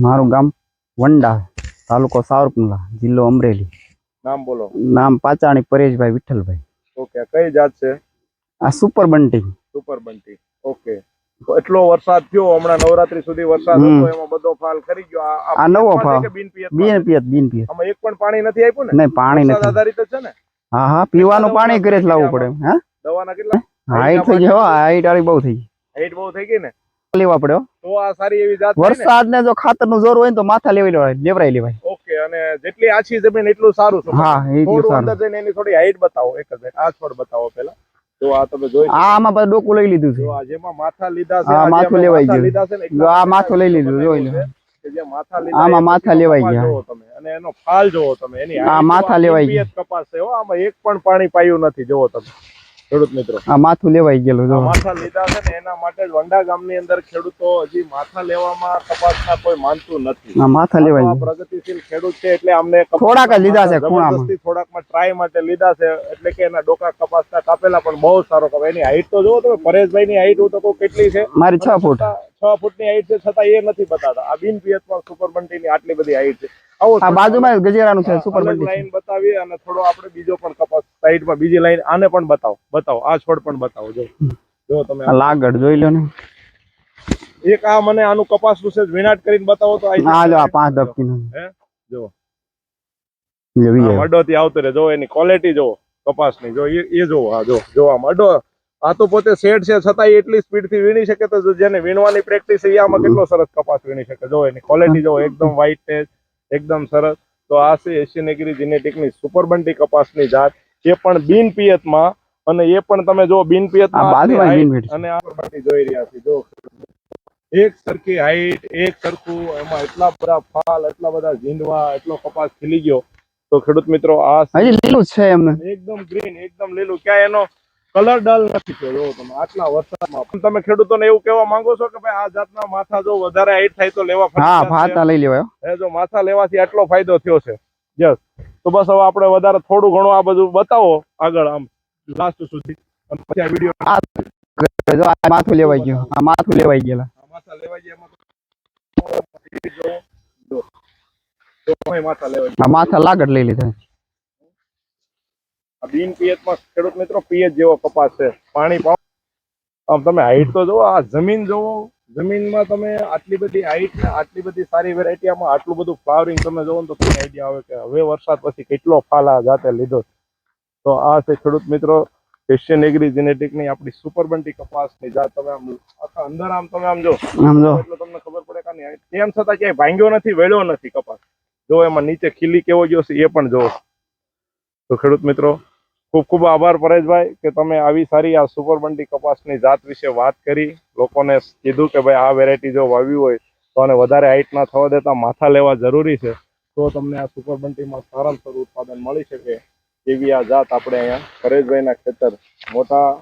મારું ગામ વંડા, તાલુકો સાવરકુંડલા, જિલ્લો અમરેલી। નામ બોલો। નામ પાચાણી પરેશભાઈ વિઠ્ઠલભાઈ। ઓકે, કઈ જાત છે? આ super Bunty. Super Bunty. Okay, તો એટલો વરસાદ થયો હમણાં નવરાત્રી સુધી વરસાદ હતો, એમાં બધો ફાલ કરી ગયો। આ નવો ફાલ કે બિન પિયત? બિન પિયત। આમાં એક પણ પાણી નથી આપ્યું ને? નહીં, પાણી વરસાદ નથી। આધારિત જ છે ને? હા હા, પીવાનું પાણી ઘરે જ લાવવું પડે। હા, દવાના કેટલા હાઈટ થઈ ગઈ, હાઈટ વાળી બહુ થઈ ગઈ। હાઈટ બહુ થઈ ગઈ ને, લેવા પડ્યો તો આ સારી એવી જાત છે ને? વરસાદ ને જો ખાતર નું જોર હોય ને તો માથા લેવરાઈ લેવાય। ઓકે, અને જેટલી આછી જમીન એટલું સારું છે। હા, એટલું થોડું સારું। અંદર જઈને એની થોડી હાઈટ બતાવો, એક જ આ છોડ બતાવો પેલા। જો આ તમે જોઈ આમાં બધું ડોકું લઈ લીધું છે। જો આ જેમાં માથા લીધા છે, આ માથું લેવાઈ ગયું। લીધા છે ને, જો આ માથું લઈ લીધું, જોઈ લો। કે જે માથા લીધા આમાં માથા લેવાઈ ગયા। જોવો તમે, અને એનો ફાલ જોવો તમે, એની આ માથા લેવાઈ ગયા। કપાસ છે હો, આમાં એક પણ પાણી પાયું નથી, જોવો તમે ખેડૂત મિત્રો। આ માથું લેવાઈ ગયેલું, જો માથા લીધા છે ને, એના માટે જ વંડા ગામની અંદર ખેડૂતો હજી માથા લેવામાં કપાસના કોઈ માનતું નથી। આ માથા લેવાઈ ગયા। પ્રગતિશીલ ખેડૂત છે એટલે અમને થોડાક જ લીધા છે, ખૂણામાં થોડાકમાં ટ્રાય માટે લીધા છે, એટલે કે એના ડોકા કપાસના કાપેલા પણ બહુ સારો કપાય। એની હાઈટ તો જોવો તમે, પરેશભાઈ ની હાઈટ હું તો કહું કેટલી છે? મારી 6 ફૂટ। 6 ફૂટની હાઈટ છે, છતાં એ નથી બતાવતા। આ બિન પિયતમાં સુપર બંટી ની આટલી બધી હાઈટ છે। આવો આ બાજુમાં ગજેરાનું છે સુપર બંટી લાઈન બતાવીએ, અને થોડો આપણે બીજો પણ કપાસ સાઈડમાં બીજી લાઈન આને પણ બતાવો, આ છોડ પણ બતાવો। જો તમે લાગડ જોઈ લો ને, એક આ મને આનું કપાસનું છે વિનાટ કરીને બતાવો તો। આ જો આ 5 ધબકીનું હે, જો લેવી અડો થી આવતો રે, જો એની ક્વોલિટી જો કપાસની, જો એ જો આ જો આમ અડો, આ તો પોતે શેડ છે છતાં એટલી સ્પીડ થી વીણી શકે, તો જેને વીણવાની પ્રેક્ટિસ છે આમાં કેટલો સરસ કપાસ વીણી શકે। જો એની ક્વોલિટી જો એકદમ વ્હાઈટ છે, એકદમ સરસ। તો આ છે એશિયન એગ્રી જેનેટિકની સુપર બંટી કપાસની જાત, એ પણ બિન પિયતમાં, અને એ પણ તમે જો બિન પિયતમાં અને આ બંટી જોઈ રહ્યા છે। જો એક સરખી હાઈટ, એક સરખું, એમાં એટલા બધા ફાલ, એટલા બધા ઝીંડવા, એટલો કપાસ ખીલી ગયો। તો ખેડૂત મિત્રો આ હજી લીલું છે, એમ એકદમ ગ્રીન, એકદમ લીલું, ક્યાંય એનો કલર ડલ નથી થયો। જો તમે આટલા વરસાદમાં પણ તમે ખેડૂતોને એવું કહેવા માંગો છો કે ભાઈ આ જાતના માથા જો વધારે હાઈટ થાય તો લેવા? હા, માથા લઈ લેવાય। જો માથા લેવાથી આટલો ફાયદો થયો છે, યસ। તો બસ હવે આપણે વધારે થોડું ઘણું આ બધું બતાવો આગળ, આમ લાસ્ટ સુધી, અને પછી આ વિડીયો માથું લેવાઈ ગયું। આ માથું લેવાઈ ગયેલા, માથા લેવાઈ ગયા, માથા લેવાઈ માથા લાગડ લઈ લીધા। બિન પિયતમાં ખેડૂત મિત્રો પિયત જેવો કપાસ છે, પાણી પાવ। આમ તમે હાઈટ તો જોવો, આ જમીન જોવો, જમીનમાં તમે આટલી બધી હાઈટ ને આટલી બધી સારી વેરાયટી, આમાં આટલું બધું ફ્લાવરિંગ તમે જોવો ને તો તમને આઈડિયા આવે કે હવે વરસાદ પછી કેટલો ફાલ આ જાતે લીધો। તો આ છે ખેડૂત મિત્રો એશિયન એગ્રી જેનેટિકની આપણી સુપર બંટી કપાસની જાત। તમે આમ આખા અંદર આમ તમે આમ જો એટલે તમને ખબર પડે કે નહીં, તેમ છતાં ક્યાંય ભાંગ્યો નથી, વેળ્યો નથી કપાસ। જો એમાં નીચે ખીલી કેવો ગયો છે એ પણ જો। તો ખેડૂત મિત્રો ખૂબ ખૂબ આભાર પરેશભાઈ કે તમે આવી સારી આ સુપર બંટી કપાસની જાત વિશે વાત કરી, લોકોને કીધું કે ભાઈ આ વેરાયટી જો વાવી હોય તો આને વધારે હાઈટ ના થવા દેતા માથા લેવા જરૂરી છે, તો તમને આ સુપર બંટીમાં સારામાં સારું ઉત્પાદન મળી શકે। એવી આ જાત આપણે અહીંયા પરેશભાઈના ખેતર મોટા